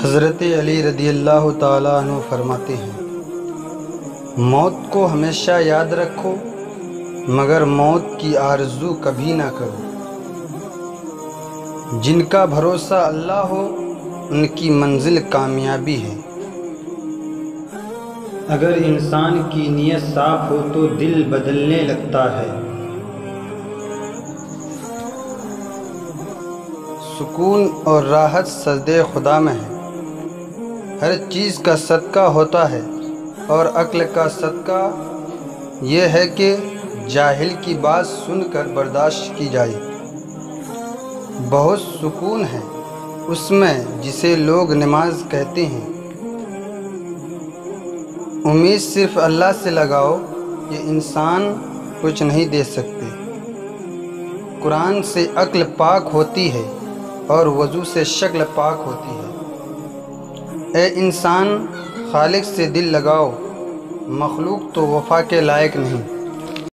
حضرت علی رضی اللہ تعالیٰ عنہ فرماتے ہیں، موت کو ہمیشہ یاد رکھو مگر موت کی آرزو کبھی نہ کرو۔ جن کا بھروسہ اللہ ہو ان کی منزل کامیابی ہے۔ اگر انسان کی نیت صاف ہو تو دل بدلنے لگتا ہے۔ سکون اور راحت سجدے خدا میں ہے۔ ہر چیز کا صدقہ ہوتا ہے اور عقل کا صدقہ یہ ہے کہ جاہل کی بات سن کر برداشت کی جائے۔ بہت سکون ہے اس میں جسے لوگ نماز کہتے ہیں۔ امید صرف اللہ سے لگاؤ، یہ انسان کچھ نہیں دے سکتے۔ قرآن سے عقل پاک ہوتی ہے اور وضو سے شکل پاک ہوتی ہے۔ اے انسان، خالق سے دل لگاؤ، مخلوق تو وفا کے لائق نہیں۔